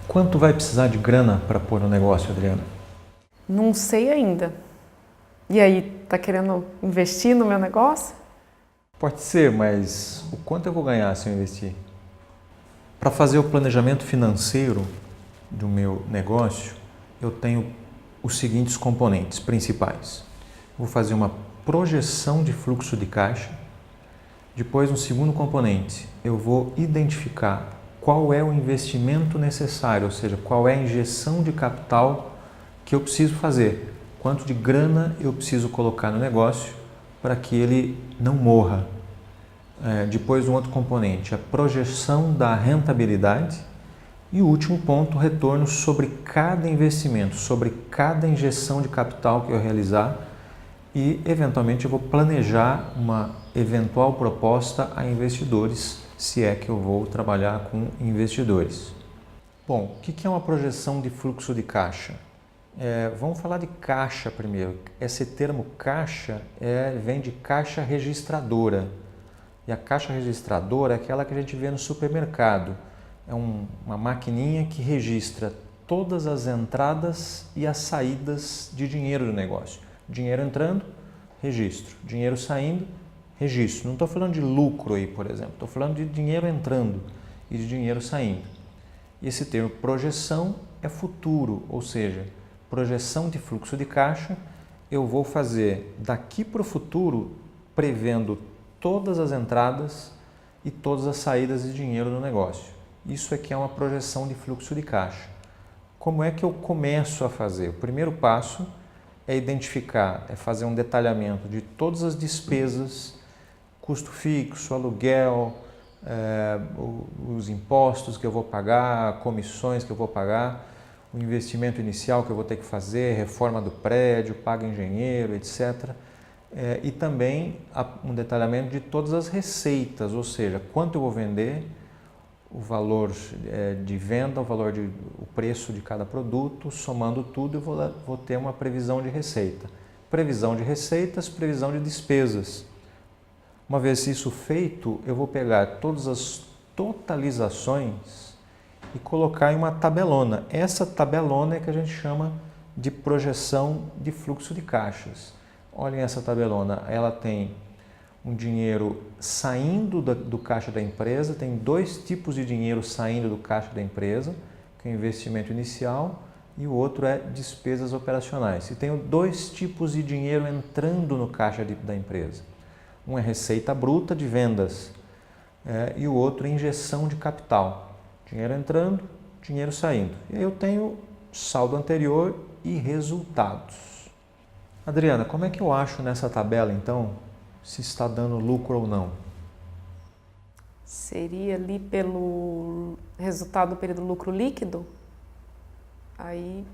Quanto vai precisar de grana para pôr no negócio, Adriana? Não sei ainda. E aí, tá querendo investir no meu negócio? Pode ser, mas o quanto eu vou ganhar se eu investir? Para fazer o planejamento financeiro do meu negócio, eu tenho os seguintes componentes principais. Vou fazer uma projeção de fluxo de caixa. Depois, um segundo componente, eu vou identificar qual é o investimento necessário, ou seja, qual é a injeção de capital que eu preciso fazer, quanto de grana eu preciso colocar no negócio para que ele não morra. Depois, um outro componente, a projeção da rentabilidade. E o último ponto, o retorno sobre cada investimento, sobre cada injeção de capital que eu realizar e, eventualmente, eu vou planejar uma eventual proposta a investidores, se é que eu vou trabalhar com investidores. Bom, o que é uma projeção de fluxo de caixa? Vamos falar de caixa primeiro. Esse termo caixa vem de caixa registradora. E a caixa registradora é aquela que a gente vê no supermercado. É uma maquininha que registra todas as entradas e as saídas de dinheiro do negócio. Dinheiro entrando, registro. Dinheiro saindo, registro. Não estou falando de lucro aí, por exemplo. Estou falando de dinheiro entrando e de dinheiro saindo. E esse termo projeção é futuro, ou seja, projeção de fluxo de caixa. Eu vou fazer daqui para o futuro prevendo todas as entradas e todas as saídas de dinheiro do negócio. Isso aqui é uma projeção de fluxo de caixa. Como é que eu começo a fazer? O primeiro passo é identificar, é fazer um detalhamento de todas as despesas, custo fixo, aluguel, os impostos que eu vou pagar, comissões que eu vou pagar, o investimento inicial que eu vou ter que fazer, reforma do prédio, paga engenheiro, etc. E também um detalhamento de todas as receitas, ou seja, quanto eu vou vender, o valor de venda, o preço de cada produto, somando tudo, eu vou ter uma previsão de receita. Previsão de receitas, previsão de despesas. Uma vez isso feito, eu vou pegar todas as totalizações e colocar em uma tabelona. Essa tabelona é que a gente chama de projeção de fluxo de caixas. Olhem essa tabelona, ela tem um dinheiro saindo do caixa da empresa, tem dois tipos de dinheiro saindo do caixa da empresa, que é o investimento inicial e o outro é despesas operacionais. E tenho dois tipos de dinheiro entrando no caixa da empresa. Um é receita bruta de vendas e o outro é injeção de capital. Dinheiro entrando, dinheiro saindo. E aí eu tenho saldo anterior e resultados. Adriana, como é que eu acho nessa tabela, então, se está dando lucro ou não? Seria ali pelo resultado do período lucro líquido? Aí...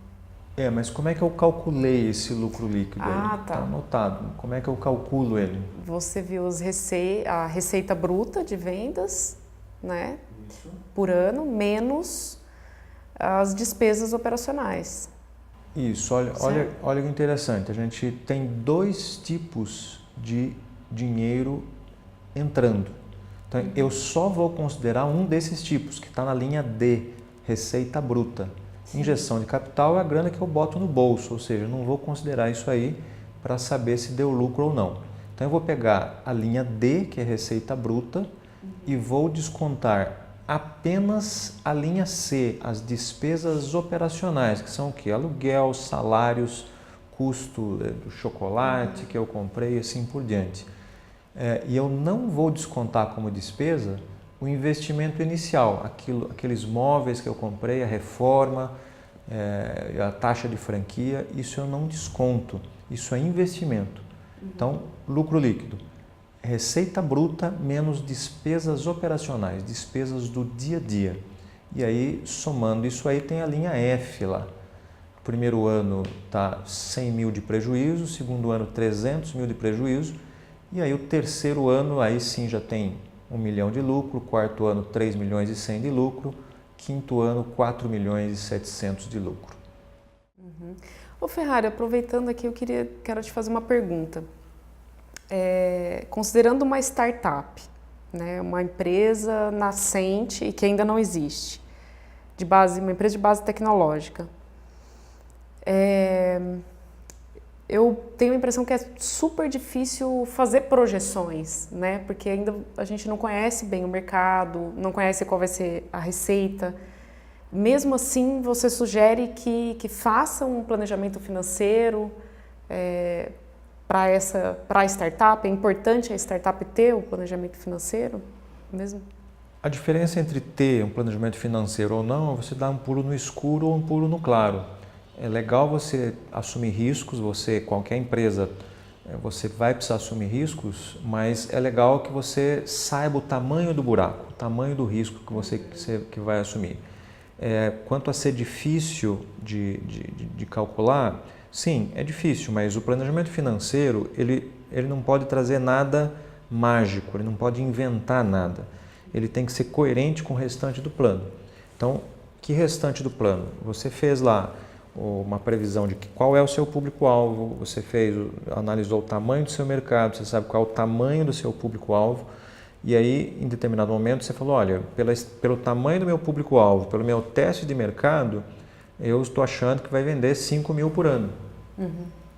Mas como é que eu calculei esse lucro líquido aí? Tá. Está anotado. Como é que eu calculo ele? Você viu a receita bruta de vendas, né? Isso. Por ano, menos as despesas operacionais. Isso, olha que interessante. A gente tem dois tipos de dinheiro entrando. Então, eu só vou considerar um desses tipos, que está na linha D, receita bruta. Injeção de capital é a grana que eu boto no bolso, ou seja, eu não vou considerar isso aí para saber se deu lucro ou não. Então, eu vou pegar a linha D, que é receita bruta, e vou descontar apenas a linha C, as despesas operacionais, que são o quê? Aluguel, salários, custo do chocolate que eu comprei e assim por diante. E eu não vou descontar como despesa o investimento inicial, aqueles móveis que eu comprei, a reforma, a taxa de franquia, isso eu não desconto, isso é investimento. Então, lucro líquido, receita bruta menos despesas operacionais, despesas do dia a dia. E aí, somando isso aí, tem a linha F lá. Primeiro ano está 100 mil de prejuízo, segundo ano 300 mil de prejuízo, e aí o terceiro ano aí sim já tem 1 milhão de lucro, quarto ano 3 milhões e 100 de lucro, quinto ano 4 milhões e 700 de lucro. Ô Ferrari, aproveitando aqui, quero te fazer uma pergunta. Considerando uma startup, né, uma empresa nascente e que ainda não existe, uma empresa de base tecnológica. Eu tenho a impressão que é super difícil fazer projeções, né? Porque ainda a gente não conhece bem o mercado, não conhece qual vai ser a receita. Mesmo assim, você sugere que faça um planejamento financeiro para a startup? É importante a startup ter o planejamento financeiro mesmo? A diferença entre ter um planejamento financeiro ou não é você dar um pulo no escuro ou um pulo no claro. É legal você assumir riscos, qualquer empresa, você vai precisar assumir riscos, mas é legal que você saiba o tamanho do buraco, o tamanho do risco que vai assumir. Quanto a ser difícil de calcular, sim, é difícil, mas o planejamento financeiro, ele não pode trazer nada mágico, ele não pode inventar nada. Ele tem que ser coerente com o restante do plano. Então, que restante do plano? Você fez lá uma previsão de qual é o seu público-alvo, analisou o tamanho do seu mercado, você sabe qual é o tamanho do seu público-alvo, e aí, em determinado momento, você falou, olha, pelo tamanho do meu público-alvo, pelo meu teste de mercado, eu estou achando que vai vender 5 mil por ano.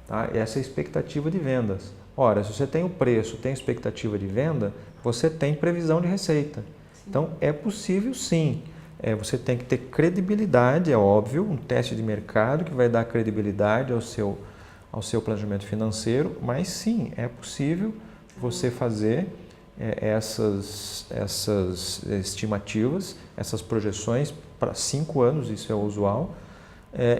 Tá? Essa é a expectativa de vendas. Ora, se você tem o preço, tem expectativa de venda, você tem previsão de receita. Então, é possível sim. Você tem que ter credibilidade, é óbvio, um teste de mercado que vai dar credibilidade ao seu planejamento financeiro, mas sim, é possível você fazer essas estimativas, essas projeções para 5 anos, isso é o usual,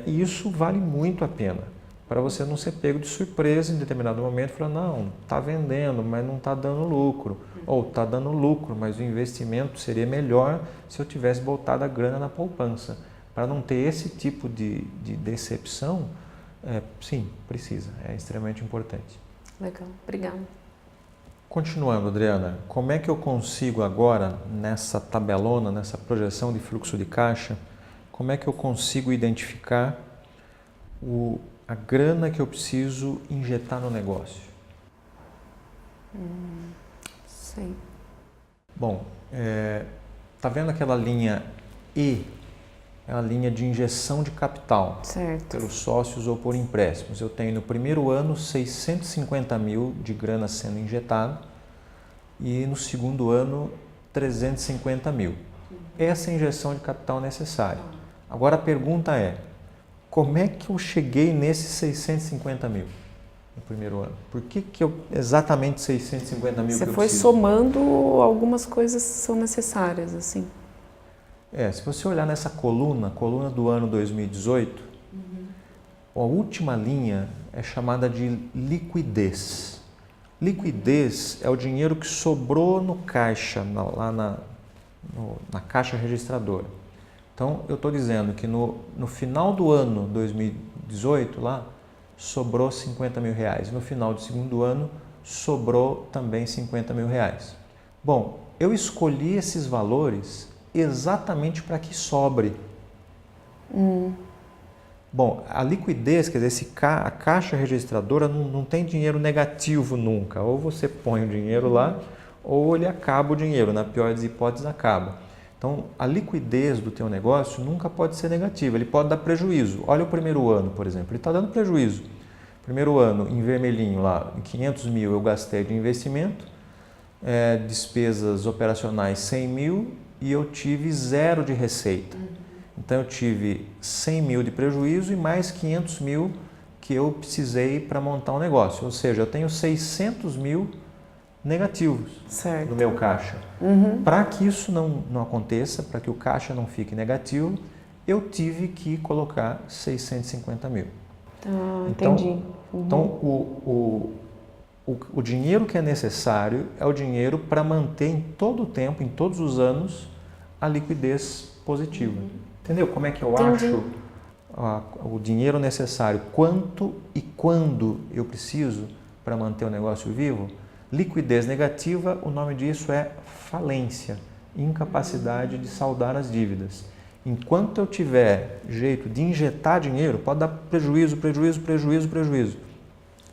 e isso vale muito a pena, para você não ser pego de surpresa em determinado momento e falar, não, está vendendo, mas não está dando lucro, ou está dando lucro, mas o investimento seria melhor se eu tivesse botado a grana na poupança. Para não ter esse tipo de decepção, sim, precisa, é extremamente importante. Legal, obrigada. Continuando, Adriana, como é que eu consigo agora, nessa tabelona, nessa projeção de fluxo de caixa, como é que eu consigo identificar a grana que eu preciso injetar no negócio? Sei. Bom, tá vendo aquela linha E? É a linha de injeção de capital, certo, pelos sócios ou por empréstimos. Eu tenho no primeiro ano 650 mil de grana sendo injetada e no segundo ano 350 mil. Essa é a injeção de capital necessária. Agora a pergunta é, como é que eu cheguei nesses 650 mil no primeiro ano? Por que exatamente 650 mil Você que eu foi preciso? somando algumas coisas que são necessárias, assim. Se você olhar nessa coluna do ano 2018, a última linha é chamada de liquidez. Liquidez é o dinheiro que sobrou no caixa, lá na caixa registradora. Então, eu estou dizendo que no final do ano 2018, lá, sobrou 50 mil reais. No final do segundo ano, sobrou também 50 mil reais. Bom, eu escolhi esses valores exatamente para que sobre. Bom, a liquidez, quer dizer, a caixa registradora não tem dinheiro negativo nunca. Ou você põe o dinheiro lá, ou ele acaba o dinheiro, na pior das hipóteses acaba. Então, a liquidez do teu negócio nunca pode ser negativa, ele pode dar prejuízo. Olha o primeiro ano, por exemplo, ele está dando prejuízo. Primeiro ano, em vermelhinho lá, em 500 mil eu gastei de investimento, despesas operacionais 100 mil e eu tive 0 de receita. Então, eu tive 100 mil de prejuízo e mais 500 mil que eu precisei para montar um negócio. Ou seja, eu tenho 600 mil negativos no meu caixa. Para que isso não aconteça, para que o caixa não fique negativo, eu tive que colocar 650 mil. Entendi. Então, o dinheiro que é necessário é o dinheiro para manter em todo o tempo, em todos os anos, a liquidez positiva. Entendeu como é que eu acho o dinheiro necessário, quanto e quando eu preciso para manter o negócio vivo? Liquidez negativa, o nome disso é falência, incapacidade de saldar as dívidas. Enquanto eu tiver jeito de injetar dinheiro, pode dar prejuízo.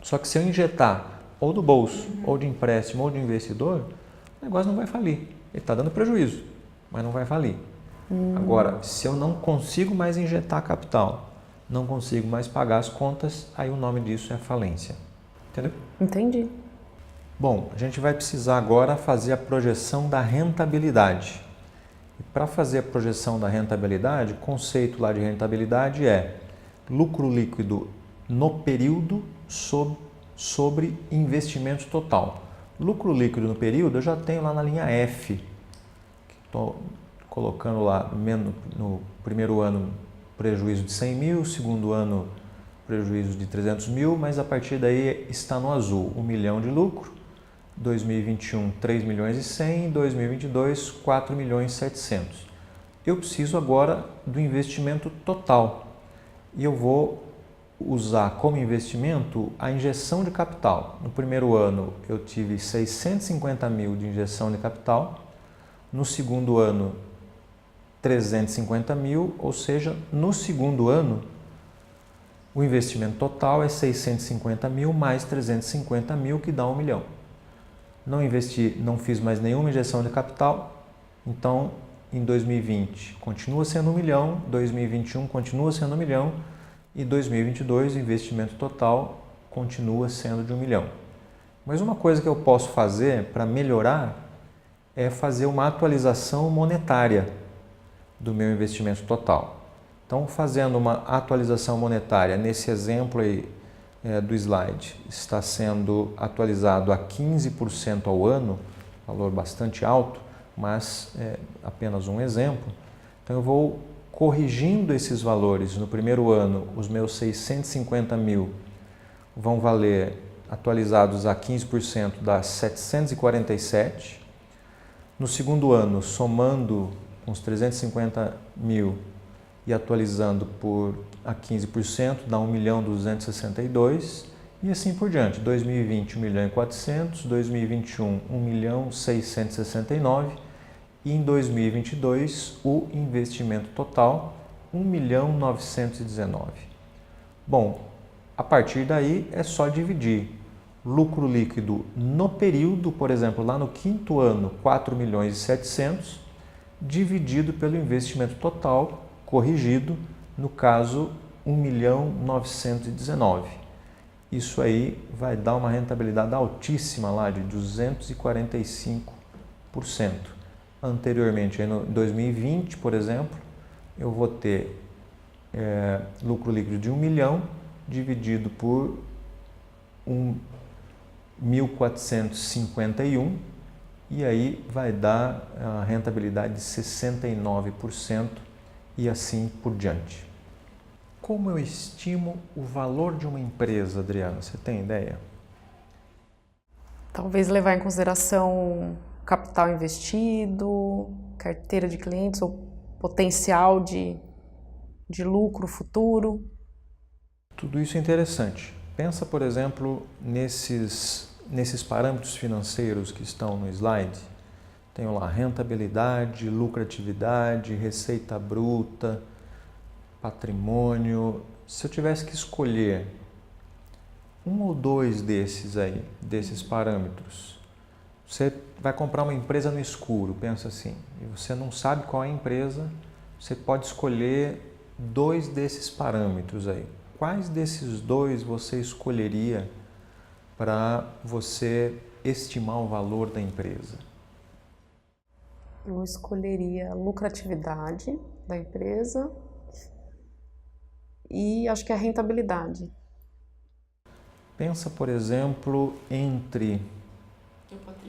Só que se eu injetar ou do bolso, ou de empréstimo, ou de investidor, o negócio não vai falir. Ele está dando prejuízo, mas não vai falir. Agora, se eu não consigo mais injetar capital, não consigo mais pagar as contas, aí o nome disso é falência. Entendeu? Entendi. Bom, a gente vai precisar agora fazer a projeção da rentabilidade. E para fazer a projeção da rentabilidade, o conceito lá de rentabilidade é lucro líquido no período sobre investimento total. Lucro líquido no período eu já tenho lá na linha F. Estou colocando lá no primeiro ano prejuízo de 100 mil, segundo ano prejuízo de 300 mil, mas a partir daí está no azul, 1 milhão de lucro, 2021 3 milhões e 100, 2022 4 milhões e 700. Eu preciso agora do investimento total e eu vou usar como investimento a injeção de capital. No primeiro ano eu tive 650 mil de injeção de capital, no segundo ano 350 mil, ou seja, no segundo ano o investimento total é 650 mil mais 350 mil, que dá 1 milhão. Não investi, não fiz mais nenhuma injeção de capital, então em 2020 continua sendo 1 milhão, 2021 continua sendo 1 milhão e 2022 o investimento total continua sendo de 1 milhão. Mas uma coisa que eu posso fazer para melhorar é fazer uma atualização monetária do meu investimento total. Então, fazendo uma atualização monetária, nesse exemplo aí do slide, está sendo atualizado a 15% ao ano, valor bastante alto, mas é apenas um exemplo. Então, eu vou corrigindo esses valores. No primeiro ano, os meus 650 mil vão valer, atualizados a 15%, dá 747. No segundo ano, somando uns 350 mil e atualizando a 15%, dá 1.262.000 e assim por diante. 2020, 1.400.000, 2021, 1.669.000 e em 2022 o investimento total, 1.919.000. Bom, a partir daí é só dividir lucro líquido no período, por exemplo, lá no quinto ano, 4.700.000, dividido pelo investimento total corrigido, no caso 1.919.000. Isso aí vai dar uma rentabilidade altíssima lá de 245%. Anteriormente, em 2020, por exemplo, eu vou ter lucro líquido de 1 milhão dividido por 1.451 e aí vai dar a rentabilidade de 69% e assim por diante. Como eu estimo o valor de uma empresa, Adriana? Você tem ideia? Talvez levar em consideração capital investido, carteira de clientes ou potencial de lucro futuro. Tudo isso é interessante. Pensa, por exemplo, nesses parâmetros financeiros que estão no slide. Tem lá rentabilidade, lucratividade, receita bruta, patrimônio. Se eu tivesse que escolher um ou dois desses parâmetros, você vai comprar uma empresa no escuro, pensa assim, e você não sabe qual é a empresa, você pode escolher dois desses parâmetros aí. Quais desses dois você escolheria para você estimar o valor da empresa? Eu escolheria a lucratividade da empresa e acho que a rentabilidade. Pensa, por exemplo, entre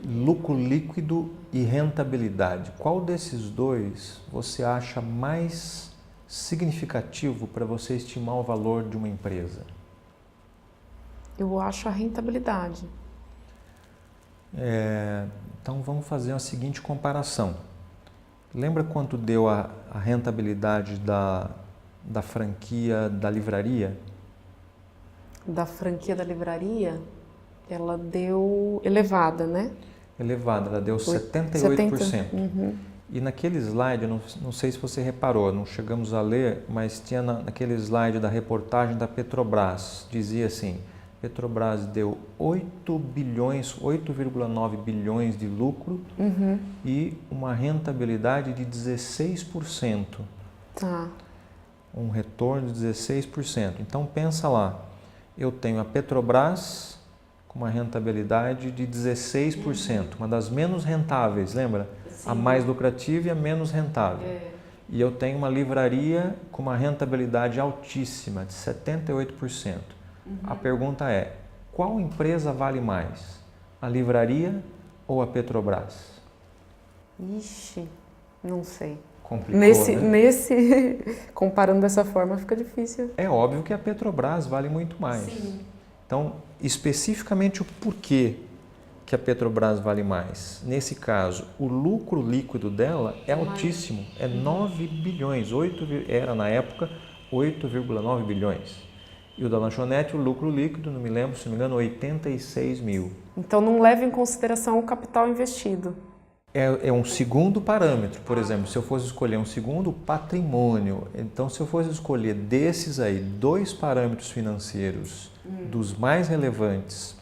lucro líquido e rentabilidade. Qual desses dois você acha mais significativo para você estimar o valor de uma empresa? Eu acho a rentabilidade. Então vamos fazer a seguinte comparação. Lembra quanto deu a rentabilidade da franquia da livraria? Da franquia da livraria, ela deu elevada, né? Elevada, ela deu 78%. 70%. Uhum. E naquele slide, não sei se você reparou, não chegamos a ler, mas tinha naquele slide da reportagem da Petrobras, dizia assim, Petrobras deu 8 bilhões, 8,9 bilhões de lucro e uma rentabilidade de 16%. Tá. Um retorno de 16%. Então pensa lá, eu tenho a Petrobras com uma rentabilidade de 16%, uma das menos rentáveis, lembra? Sim. A mais lucrativa e a menos rentável. E eu tenho uma livraria com uma rentabilidade altíssima, de 78%. A pergunta é, qual empresa vale mais? A livraria ou a Petrobras? Ixi, não sei. Complicou, Comparando dessa forma, fica difícil. É óbvio que a Petrobras vale muito mais. Sim. Então, especificamente o porquê que a Petrobras vale mais. Nesse caso, o lucro líquido dela é altíssimo, é 9 bilhões, era na época 8,9 bilhões. E o da lanchonete, o lucro líquido, não me lembro, se não me engano, 86 mil. Então não leva em consideração o capital investido. É um segundo parâmetro, por exemplo, se eu fosse escolher um segundo, patrimônio. Então, se eu fosse escolher desses aí, 2 parâmetros financeiros dos mais relevantes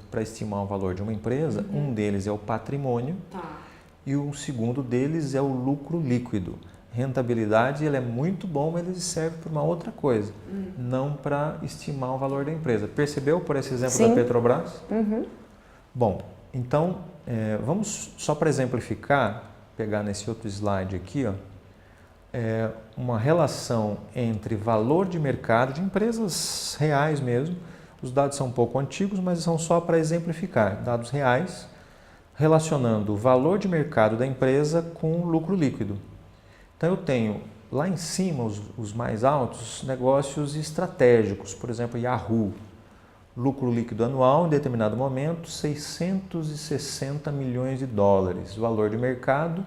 para estimar o valor de uma empresa, um deles é o patrimônio e o segundo deles é o lucro líquido. Rentabilidade, ele é muito bom, mas ele serve para uma outra coisa, não para estimar o valor da empresa. Percebeu por esse exemplo da Petrobras? Bom, então, vamos só para exemplificar, pegar nesse outro slide aqui, ó, uma relação entre valor de mercado de empresas reais mesmo. Os dados são um pouco antigos, mas são só para exemplificar. Dados reais, relacionando o valor de mercado da empresa com o lucro líquido. Então eu tenho lá em cima, os mais altos, negócios estratégicos, por exemplo, Yahoo. Lucro líquido anual, em determinado momento, 660 milhões de dólares. Valor de mercado,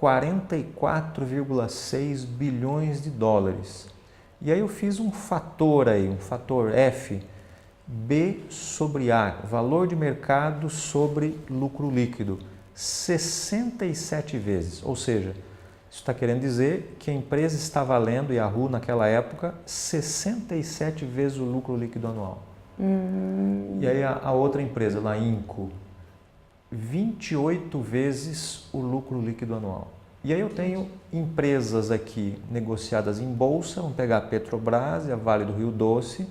44,6 bilhões de dólares. E aí eu fiz um fator aí, um fator F, B sobre A, valor de mercado sobre lucro líquido, 67 vezes. Ou seja, isso está querendo dizer que a empresa está valendo, Yahoo, naquela época, 67 vezes o lucro líquido anual. E aí a outra empresa, lá, Inco, 28 vezes o lucro líquido anual. E aí eu tenho empresas aqui negociadas em bolsa, vamos pegar a Petrobras e a Vale do Rio Doce.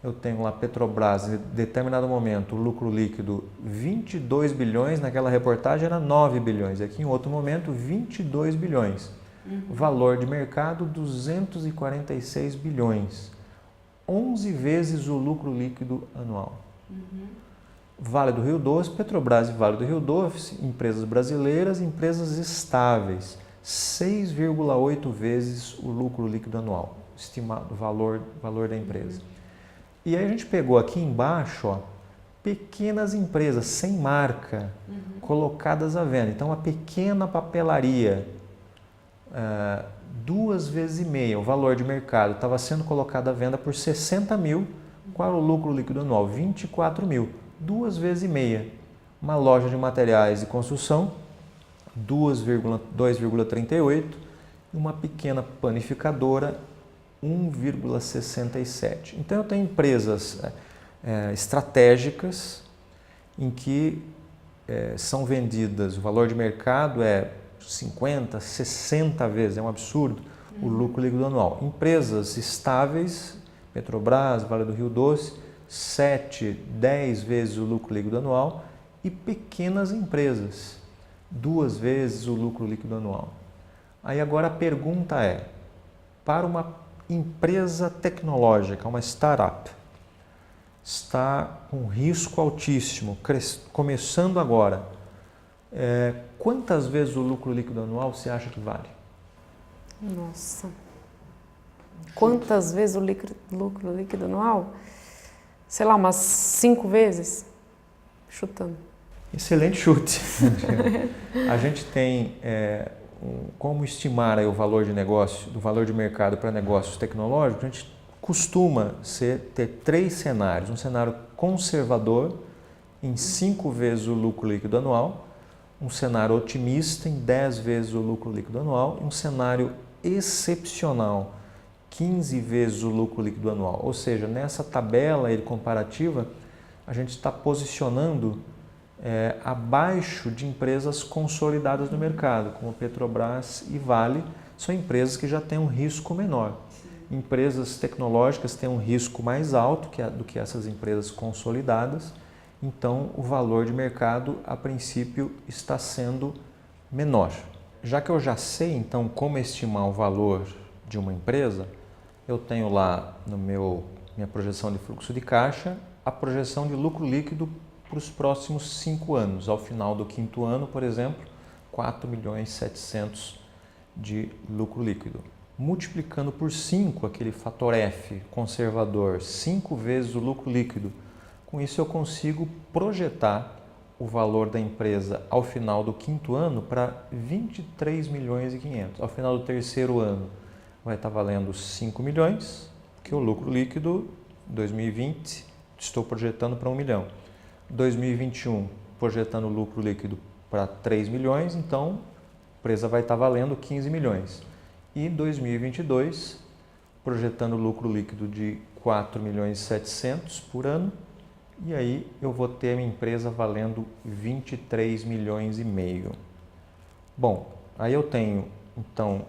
Eu tenho lá Petrobras, em determinado momento, o lucro líquido 22 bilhões, naquela reportagem era 9 bilhões, aqui em outro momento 22 bilhões. Valor de mercado 246 bilhões. 11 vezes o lucro líquido anual. Vale do Rio Doce, Petrobras e Vale do Rio Doce, empresas brasileiras, empresas estáveis, 6,8 vezes o lucro líquido anual, estimado valor da empresa. E aí a gente pegou aqui embaixo, ó, pequenas empresas sem marca, colocadas à venda. Então, a pequena papelaria, 2,5 vezes, o valor de mercado estava sendo colocado à venda por 60 mil. Qual era o lucro líquido anual? 24 mil. 2,5 vezes. Uma loja de materiais de construção, 2,38. E uma pequena panificadora, 1,67. Então eu tenho empresas estratégicas em que são vendidas, o valor de mercado é 50, 60 vezes, é um absurdo, o lucro líquido anual. Empresas estáveis, Petrobras, Vale do Rio Doce, 7, 10 vezes o lucro líquido anual, e pequenas empresas, 2 vezes o lucro líquido anual. Aí agora a pergunta é, para uma empresa tecnológica, uma startup, está com risco altíssimo, começando agora, quantas vezes o lucro líquido anual você acha que vale? Nossa. Quantas vezes o lucro líquido anual? Sei lá, umas 5 vezes? Chutando. Excelente chute. A gente tem como estimar aí o valor de negócio, do valor de mercado para negócios tecnológicos. A gente costuma ter 3 cenários. Um cenário conservador, em 5 vezes o lucro líquido anual. Um cenário otimista, em 10 vezes o lucro líquido anual. E um cenário excepcional, 15 vezes o lucro líquido anual. Ou seja, nessa tabela aí comparativa, a gente está posicionando abaixo de empresas consolidadas no mercado, como Petrobras e Vale, são empresas que já têm um risco menor. Empresas tecnológicas têm um risco mais alto do que essas empresas consolidadas, então o valor de mercado, a princípio, está sendo menor. Já que eu já sei, então, como estimar o valor de uma empresa, eu tenho lá no minha projeção de fluxo de caixa a projeção de lucro líquido para os próximos 5 anos. Ao final do 5º ano, por exemplo, 4.700.000 de lucro líquido. Multiplicando por 5 aquele fator F conservador, 5 vezes o lucro líquido, com isso eu consigo projetar o valor da empresa ao final do 5º ano para 23.500.000. Ao final do 3º ano vai estar valendo 5 milhões, que o lucro líquido 2020 estou projetando para 1 milhão. 2021 projetando o lucro líquido para 3 milhões, então a empresa vai estar valendo 15 milhões. E 2022 projetando lucro líquido de 4.700.000 por ano, e aí eu vou ter a minha empresa valendo 23 milhões e meio. Bom, aí eu tenho então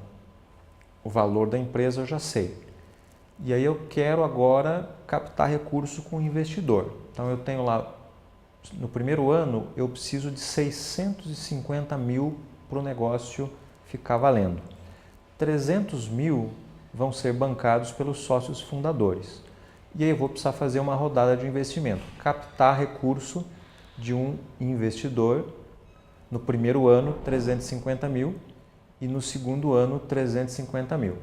o valor da empresa, eu já sei. E aí eu quero agora captar recurso com o investidor. Então eu tenho lá, no primeiro ano, eu preciso de 650 mil para o negócio ficar valendo. 300 mil vão ser bancados pelos sócios fundadores. E aí eu vou precisar fazer uma rodada de investimento, captar recurso de um investidor. No primeiro ano, 350 mil e no segundo ano, 350 mil.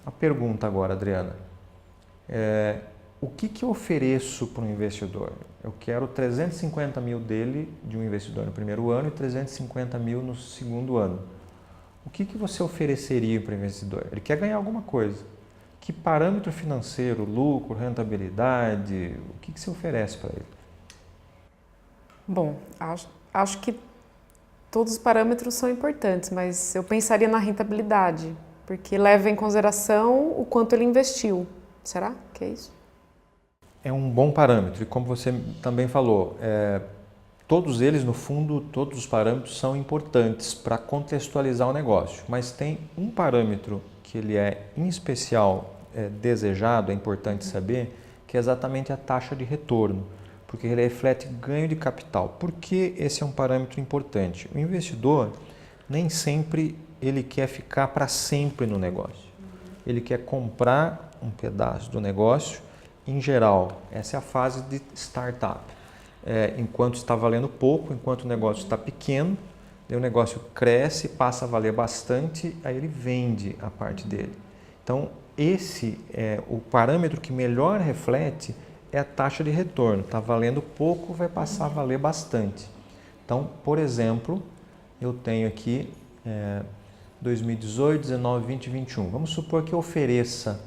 A pergunta agora, Adriana, o que eu ofereço para um investidor? Eu quero 350 mil dele, de um investidor no primeiro ano, e 350 mil no segundo ano. O que você ofereceria para o investidor? Ele quer ganhar alguma coisa. Que parâmetro financeiro, lucro, rentabilidade, o que você oferece para ele? Bom, acho que todos os parâmetros são importantes, mas eu pensaria na rentabilidade, porque leva em consideração o quanto ele investiu. Será que é isso? É um bom parâmetro e como você também falou, todos eles, no fundo, todos os parâmetros são importantes para contextualizar o negócio, mas tem um parâmetro que ele é em especial desejado, é importante saber, que é exatamente a taxa de retorno, porque ele reflete ganho de capital. Por que esse é um parâmetro importante? O investidor nem sempre ele quer ficar para sempre no negócio. Ele quer comprar um pedaço do negócio, em geral, essa é a fase de startup. Enquanto está valendo pouco, enquanto o negócio está pequeno, o negócio cresce, passa a valer bastante, aí ele vende a parte dele. Então, esse é o parâmetro que melhor reflete é a taxa de retorno. Está valendo pouco, vai passar a valer bastante. Então, por exemplo, eu tenho aqui 2018, 19, 20 e 21. Vamos supor que eu ofereça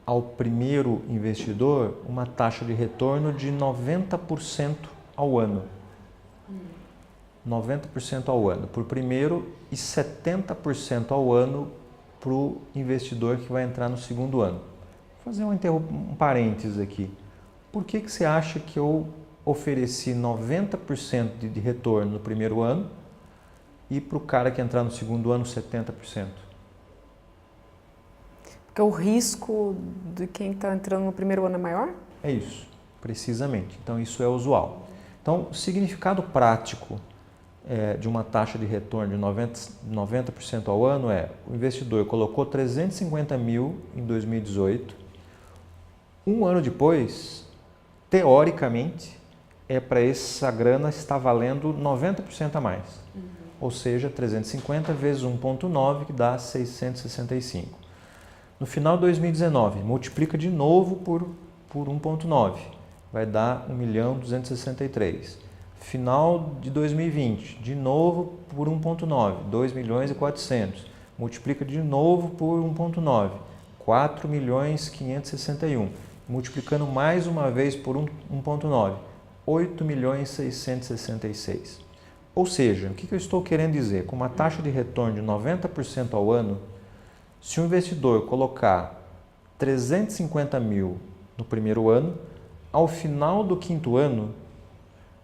ao primeiro investidor uma taxa de retorno de 90% ao ano. 90% ao ano para o primeiro e 70% ao ano para o investidor que vai entrar no segundo ano. Vou fazer um parênteses aqui. Por que você acha que eu ofereci 90% de retorno no primeiro ano e para o cara que entrar no segundo ano 70%? Porque o risco de quem está entrando no primeiro ano é maior? É isso, precisamente. Então isso é usual. Então o significado prático de uma taxa de retorno de 90% ao ano o investidor colocou 350 mil em 2018, um ano depois, teoricamente, para essa grana estar valendo 90% a mais. Ou seja, 350 vezes 1,9 que dá 665. No final de 2019, multiplica de novo por 1,9, vai dar 1.263.000. Final de 2020, de novo por 1,9, 2.400.000. Multiplica de novo por 1,9, 4.561.000. Multiplicando mais uma vez por 1,9, 8.666.000. Ou seja, o que eu estou querendo dizer? Com uma taxa de retorno de 90% ao ano, se o investidor colocar 350 mil no primeiro ano, ao final do quinto ano,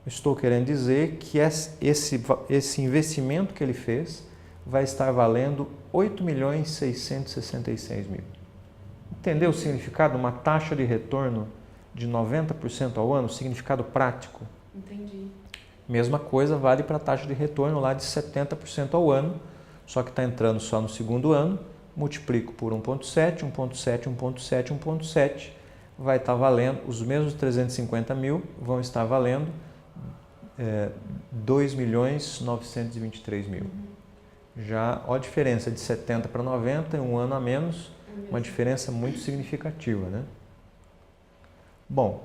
estou querendo dizer que esse investimento que ele fez vai estar valendo 8.666.000. Entendeu o significado? Uma taxa de retorno de 90% ao ano, significado prático. Entendi. Mesma coisa vale para a taxa de retorno lá de 70% ao ano, só que está entrando só no segundo ano, multiplico por 1,7, 1,7, 1,7, 1,7, vai estar valendo, os mesmos 350 mil vão estar valendo 2.923.000. Já olha a diferença de 70 para 90, um ano a menos, uma diferença muito significativa, né? Bom,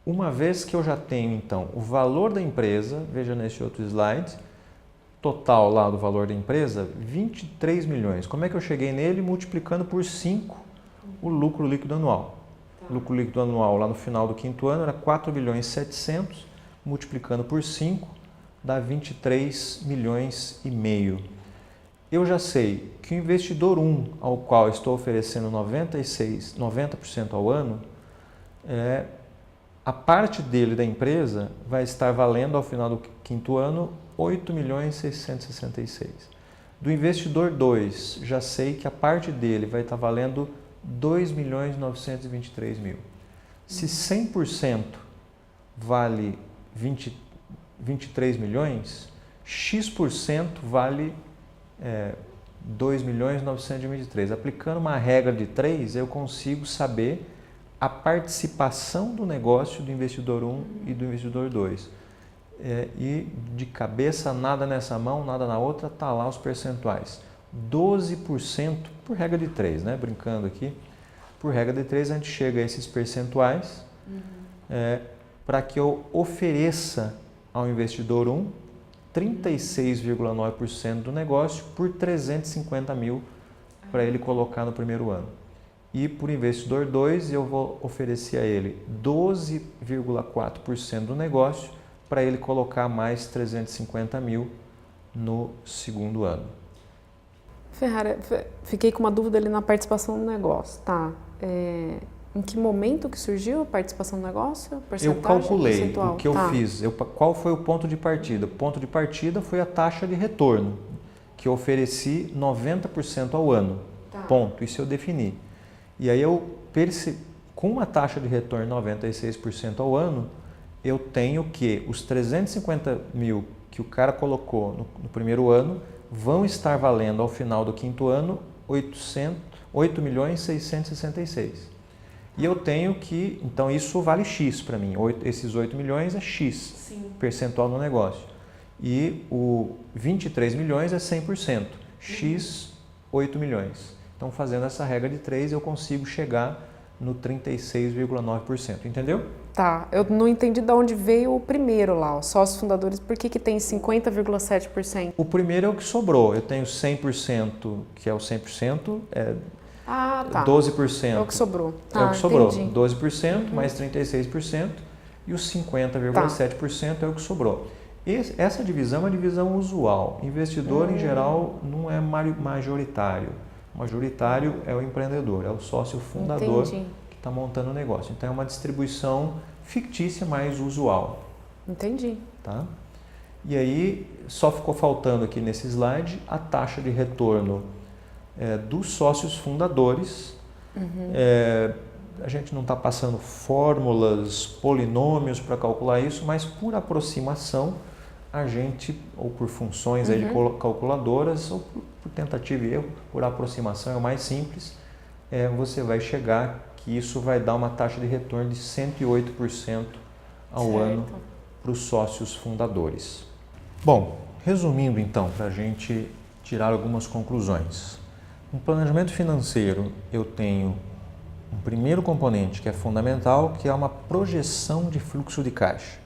uma vez que eu já tenho então o valor da empresa, veja nesse outro slide, total lá do valor da empresa, 23 milhões. Como é que eu cheguei nele? Multiplicando por 5 o lucro líquido anual. O lucro líquido anual lá no final do quinto ano era 4.700.000, multiplicando por 5 dá 23 milhões e meio. Eu já sei que o investidor 1, ao qual estou oferecendo 90% ao ano, a parte dele da empresa vai estar valendo ao final do quinto ano 8.666.000. Do investidor 2, já sei que a parte dele vai estar valendo 2.923.000. Se 100% vale 23 milhões, X% vale 2.923.000. Aplicando uma regra de 3, eu consigo saber a participação do negócio do investidor 1 e do investidor 2. E de cabeça, nada nessa mão, nada na outra, está lá os percentuais. 12% por regra de 3, né? Brincando aqui. Por regra de 3, a gente chega a esses percentuais para que eu ofereça ao investidor 1 36,9% do negócio por 350 mil para ele colocar no primeiro ano. E por investidor 2, eu vou oferecer a ele 12,4% do negócio para ele colocar mais 350 mil no segundo ano. Ferrara, fiquei com uma dúvida ali na participação do negócio, tá? Em que momento que surgiu a participação do negócio? Eu calculei percentual? O que eu fiz. Qual foi o ponto de partida? O ponto de partida foi a taxa de retorno, que eu ofereci 90% ao ano. Tá. Ponto. Isso eu defini. E aí com uma taxa de retorno 96% ao ano, eu tenho que os 350 mil que o cara colocou no primeiro ano vão estar valendo ao final do quinto ano 8.666.000. E eu tenho que, então isso vale X para mim, esses 8 milhões é X, Sim. Percentual do negócio. E o 23 milhões é 100%, X 8 milhões. Então fazendo essa regra de 3 eu consigo chegar no 36,9%, entendeu? Tá, eu não entendi de onde veio o primeiro lá, os sócios fundadores, por que tem 50,7%? O primeiro é o que sobrou, eu tenho 100%, que é o 100%, tá. 12%. É o que sobrou. É o que sobrou, entendi. 12% mais 36% e os 50,7% é o que sobrou. Essa divisão é uma divisão usual. Investidor, em geral, não é majoritário. Majoritário é o empreendedor, é o sócio fundador que está montando o negócio. Então, é uma distribuição fictícia, mais usual. Entendi. Tá? E aí, só ficou faltando aqui nesse slide a taxa de retorno dos sócios fundadores. A gente não está passando fórmulas, polinômios para calcular isso, mas por aproximação, a gente, ou por funções aí de calculadoras, ou por tentativa e erro, por aproximação é o mais simples, você vai chegar que isso vai dar uma taxa de retorno de 108% ao ano para os sócios fundadores. Bom, resumindo então, para a gente tirar algumas conclusões. No planejamento financeiro, eu tenho um primeiro componente que é fundamental, que é uma projeção de fluxo de caixa.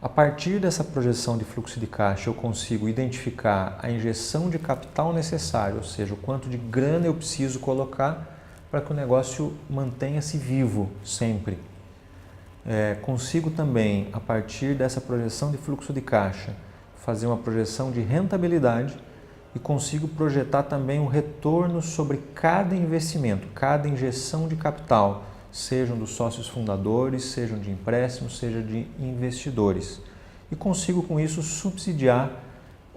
A partir dessa projeção de fluxo de caixa, eu consigo identificar a injeção de capital necessário, ou seja, o quanto de grana eu preciso colocar para que o negócio mantenha-se vivo sempre. Consigo também, a partir dessa projeção de fluxo de caixa, fazer uma projeção de rentabilidade e consigo projetar também o retorno sobre cada investimento, cada injeção de capital, sejam dos sócios fundadores, sejam de empréstimos, seja de investidores. E consigo com isso subsidiar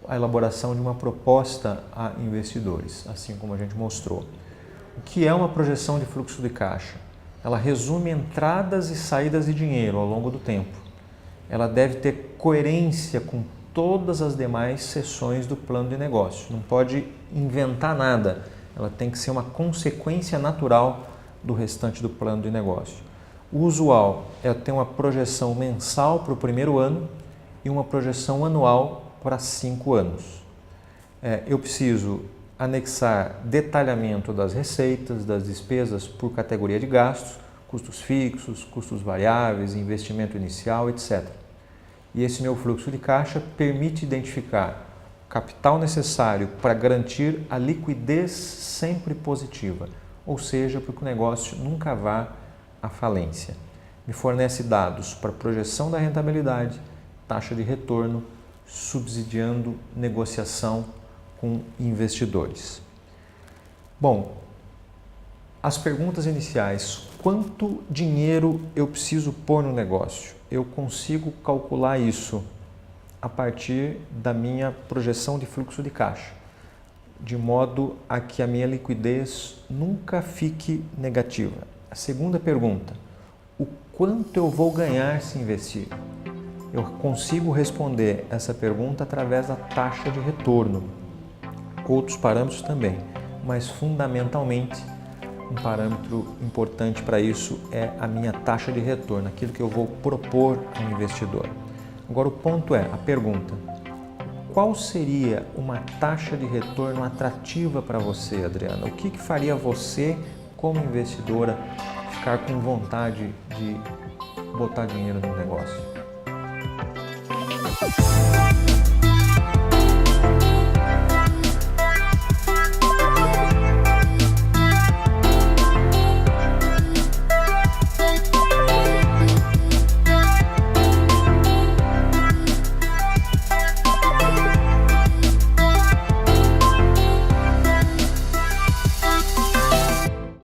a elaboração de uma proposta a investidores, assim como a gente mostrou. O que é uma projeção de fluxo de caixa? Ela resume entradas e saídas de dinheiro ao longo do tempo. Ela deve ter coerência com todas as demais seções do plano de negócio. Não pode inventar nada. Ela tem que ser uma consequência natural do restante do plano de negócio. O usual é ter uma projeção mensal para o primeiro ano e uma projeção anual para 5 anos. Eu preciso anexar detalhamento das receitas, das despesas por categoria de gastos, custos fixos, custos variáveis, investimento inicial, etc. E esse meu fluxo de caixa permite identificar o capital necessário para garantir a liquidez sempre positiva, ou seja, para que o negócio nunca vá à falência. Me fornece dados para projeção da rentabilidade, taxa de retorno, subsidiando negociação com investidores. Bom, as perguntas iniciais: quanto dinheiro eu preciso pôr no negócio? Eu consigo calcular isso a partir da minha projeção de fluxo de caixa, de modo a que a minha liquidez nunca fique negativa. A segunda pergunta: o quanto eu vou ganhar se investir? Eu consigo responder essa pergunta através da taxa de retorno. Outros parâmetros também, mas fundamentalmente um parâmetro importante para isso é a minha taxa de retorno, aquilo que eu vou propor ao investidor. Agora o ponto é, a pergunta: qual seria uma taxa de retorno atrativa para você, Adriana? O que faria você, como investidora, ficar com vontade de botar dinheiro no negócio?